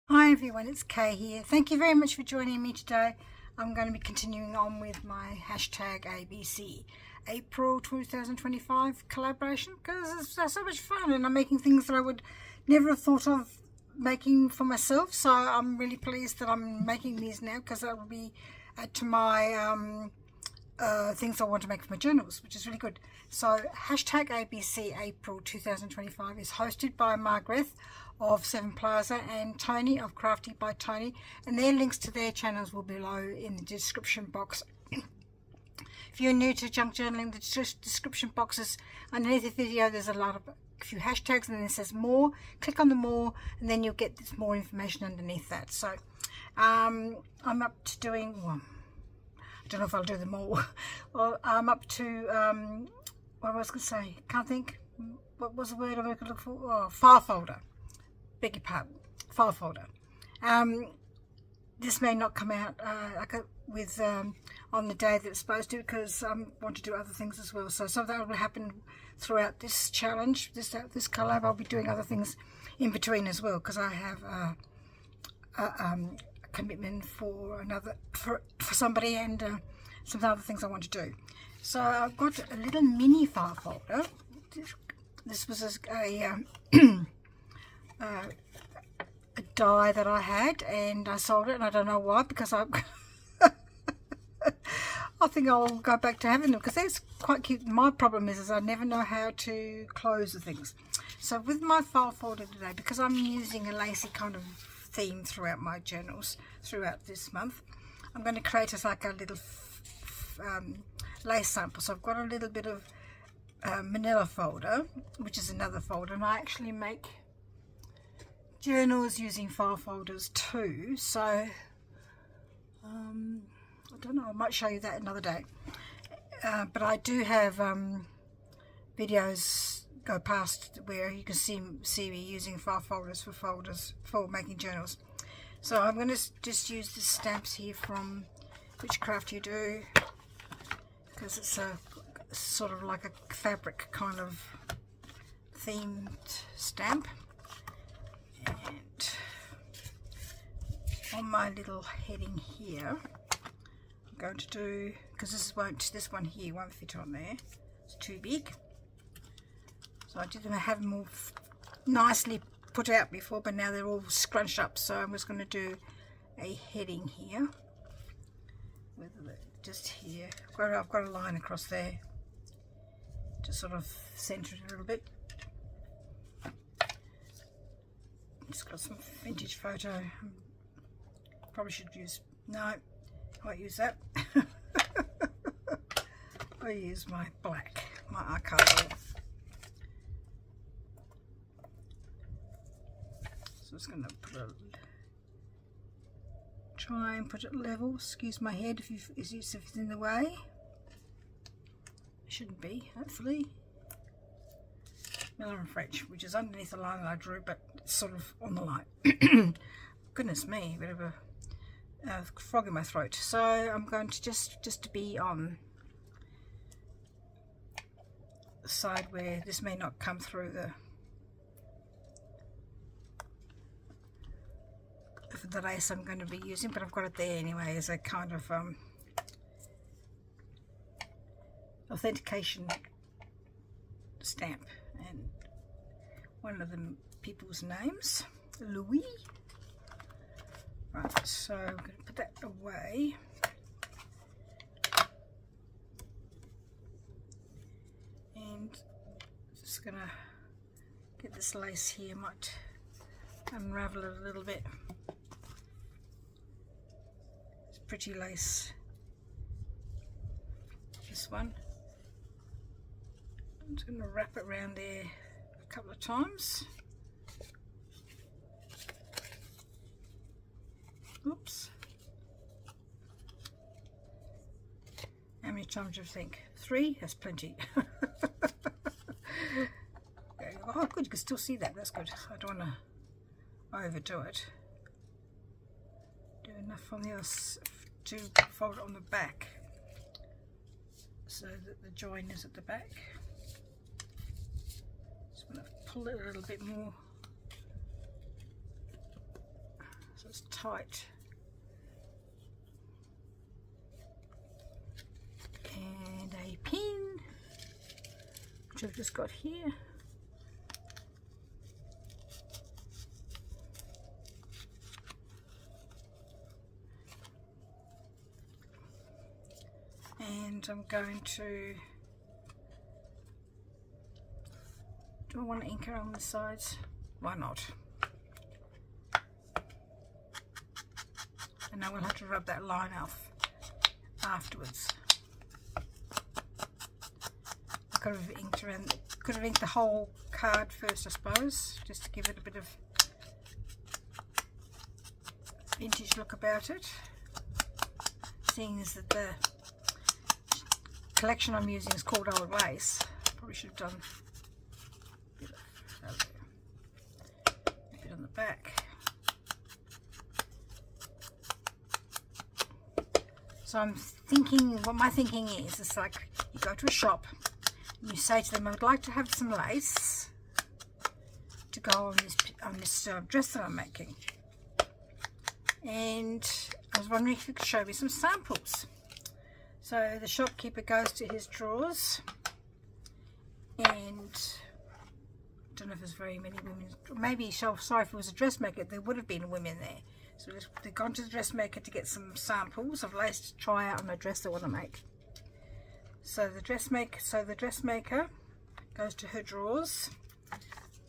Hi everyone, it's Kay here. Thank you very much for joining me today. I'm going to be continuing on with my hashtag ABC April 2025 collaboration because it's so much fun and I'm making things that I would never have thought of making for myself. So I'm really pleased that I'm making these now because that will be add to my things I want to make for my journals, which is really good. So hashtag ABC April 2025 is hosted by Margreth of Seven Plaza and Toni of Crafty by Toni, and their links to their channels will be below in the description box. If you're new to junk journaling, the description boxes underneath the video, there's a few hashtags, and then it says more. Click on the more and then you'll get this more information underneath that. So I'm up to doing, well, I don't know if I'll do them all. Well, I'm up to what was I going to say, can't think, what was the word I could look for? Oh, file folder, beg your pardon, file folder. This may not come out with on the day that it's supposed to, because I want to do other things as well. So something will happen throughout this challenge, this collab. I'll be doing other things in between as well, because I have a commitment for somebody and some other things I want to do. So I've got a little mini file folder. This was a die that I had and I sold it, and I don't know why, because I think I'll go back to having them because that's quite cute. My problem is I never know how to close the things. So with my file folder today, because I'm using a lacy kind of theme throughout my journals throughout this month, I'm going to create like a little lace sample. So I've got a little bit of manila folder, which is another folder, and I actually make journals using file folders too. So I don't know, I might show you that another day. But I do have videos go past where you can see me using file folders for making journals. So I'm going to just use the stamps here from Which Craft You Do, because it's a sort of like a fabric kind of themed stamp. And on my little heading here, I'm going to do, because this one here won't fit on there, it's too big. So I didn't have them all nicely put out before, but now they're all scrunched up. So I'm just going to do a heading here, just here. I've got a line across there to sort of centre it a little bit. It's got some vintage photo. Probably should use, no, I won't use that. I'll use my black, my archival. So I'm just going to try and put it level. Excuse my head if it's in the way. Shouldn't be, hopefully. Miller and French, which is underneath the line that I drew, but it's sort of on the line. Goodness me, a bit of a frog in my throat. So I'm going to just to be on the side where this may not come through the lace I'm going to be using, but I've got it there anyway as a kind of authentication stamp. And one of the people's names, Louis. Right, so I'm going to put that away. And just going to get this lace here, might unravel it a little bit. It's pretty lace, this one. I'm just going to wrap it around there a couple of times. Oops. How many times do you think? 3? That's plenty. Oh good, you can still see that. That's good. I don't want to overdo it. Do enough on the other to fold it on the back so that the join is at the back. Just want to pull it a little bit more. so it's tight. And a pin, which I've just got here. And I'm going to, do I want to ink around the sides? Why not? And now we'll have to rub that line off afterwards. I could have inked around, could have inked the whole card first, I suppose, just to give it a bit of vintage look about it. Seeing as that the collection I'm using is called Old Lace, probably should have done a bit on the back. So I'm thinking, what my thinking is, it's like you go to a shop and you say to them, I would like to have some lace to go on this dress that I'm making. And I was wondering if you could show me some samples. So the shopkeeper goes to his drawers, and I don't know if there's very many women, maybe, sorry, if it was a dressmaker, there would have been women there. So they've gone to the dressmaker to get some samples of lace to try out on a dress they want to make. So the dressmaker goes to her drawers,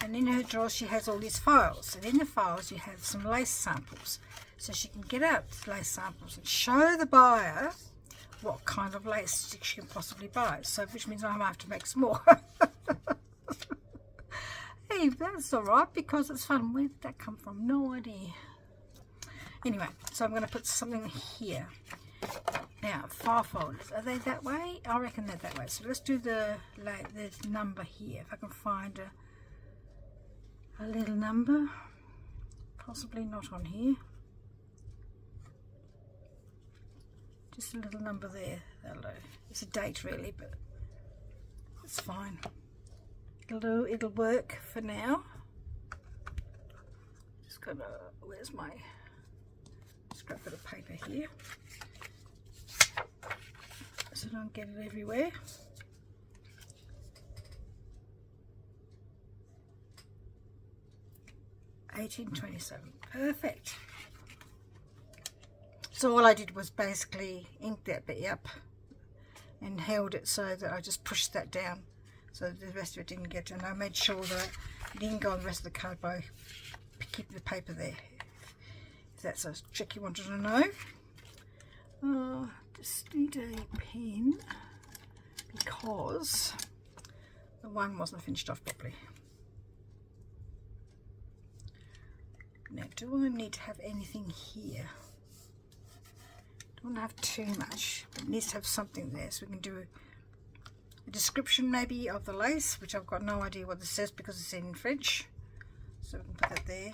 and in her drawers she has all these files, and in the files you have some lace samples. So she can get out lace samples and show the buyer what kind of lace she can possibly buy. So which means I might have to make some more. Hey, that's alright, because it's fun. Where did that come from? No idea. Anyway, so I'm going to put something here. Now, file folders, are they that way? I reckon they're that way. So let's do the number here. If I can find a little number, possibly not on here. Just a little number there. That'll do. It's a date really, but it's fine. It'll work for now. Just gotta, where's my scrap bit of paper here, so I don't get it everywhere. $18.27. Perfect. So all I did was basically ink that bit up and held it so that I just pushed that down so that the rest of it didn't get, and I made sure that it didn't go on the rest of the card by keeping the paper there. If that's a trick you wanted to know. Just need a pen because the one wasn't finished off properly. Now, do I need to have anything here? Don't want to have too much, but it needs to have something there, so we can do a description maybe of the lace, which I've got no idea what this says because it's in French, so we can put that there.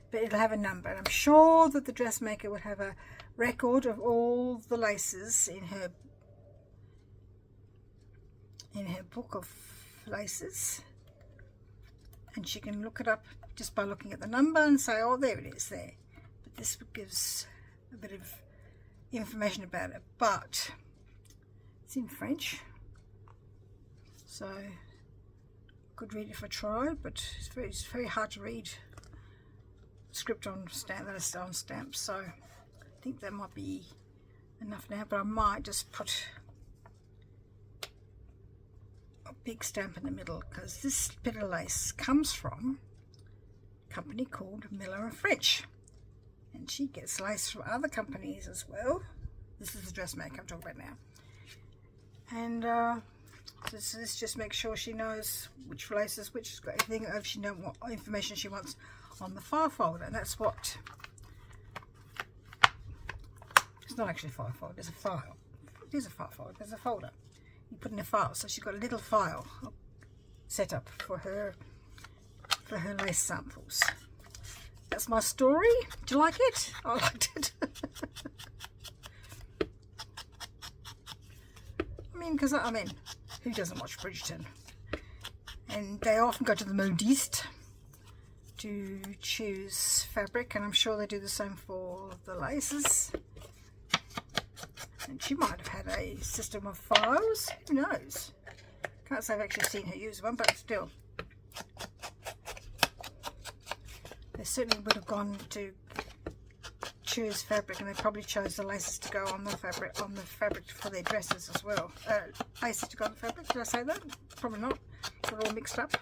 But it'll have a number, and I'm sure that the dressmaker would have a record of all the laces in her book of laces, and she can look it up just by looking at the number and say, oh, there it is there. But this gives a bit of information about it, but it's in French, so I could read it if I tried, but it's very hard to read script on stamps, so I think that might be enough now, but I might just put a big stamp in the middle, because this bit of lace comes from a company called Miller & French, and she gets lace from other companies as well. This is the dressmaker I'm talking about now, and this just makes sure she knows which lace is which. She's got everything, if she knows what information she wants on the file folder, and that's what, it's not actually a file folder, it's a file. It is a file folder, there's a folder you put in a file. So she's got a little file set up for her lace samples. That's my story. Do you like it? I liked it. I mean, who doesn't watch Bridgerton? And they often go to the modiste to choose fabric, and I'm sure they do the same for the laces. And she might have had a system of files, who knows. Can't say I've actually seen her use one, but still. They certainly would have gone to choose fabric, and they probably chose the laces to go on the fabric for their dresses as well. Laces to go on the fabric, did I say that? Probably not. Got all mixed up.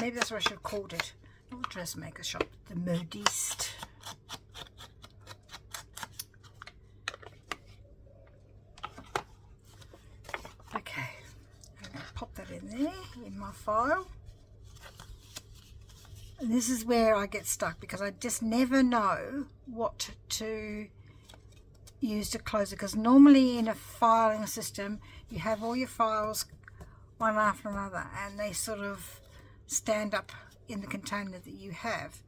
Maybe that's what I should have called it. Not the dressmaker shop, the modiste. Okay, I'm going to pop that in there, in my file. And this is where I get stuck, because I just never know what to use to close it. Because normally in a filing system, you have all your files one after another, and they sort of stand up in the container that you have.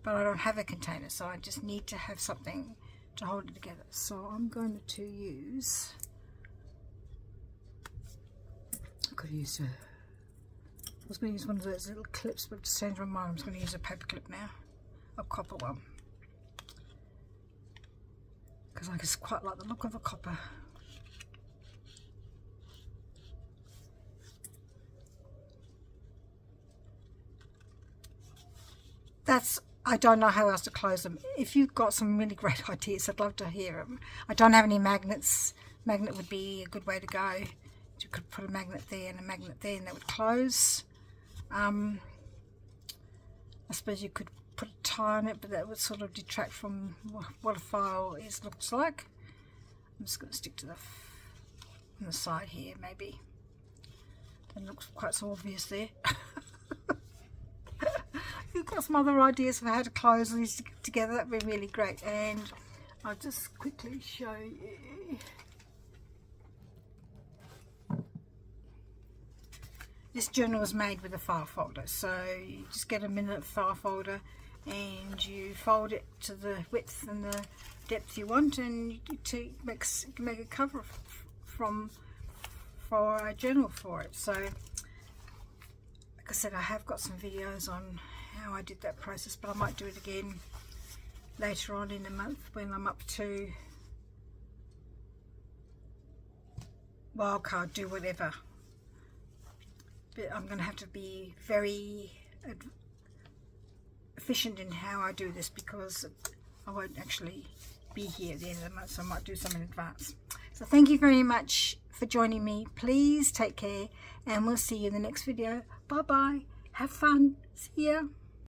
But I don't have a container, so I just need to have something to hold it together. So I'm going to use, I could use I was going to use one of those little clips, but I've just changed my mind. I'm just going to use a paper clip now, a copper one, because I just quite like the look of a copper. I don't know how else to close them. If you've got some really great ideas, I'd love to hear them. I don't have any magnets. Magnet would be a good way to go. You could put a magnet there and a magnet there, and that would close. I suppose you could put a tie on it, but that would sort of detract from what a file looks like. I'm just going to stick to the on the side here, maybe. Doesn't look quite so obvious there. If you've got some other ideas for how to close these together, that'd be really great. And I'll just quickly show you. This journal was made with a file folder, so you just get a minute file folder and you fold it to the width and the depth you want, and you make a cover for a journal for it. So like I said, I have got some videos on how I did that process, but I might do it again later on in the month when I'm up to wildcard, do whatever. But I'm going to have to be very efficient in how I do this, because I won't actually be here at the end of the month, so I might do some in advance. So thank you very much for joining me. Please take care, and we'll see you in the next video. Bye bye. Have fun. See ya.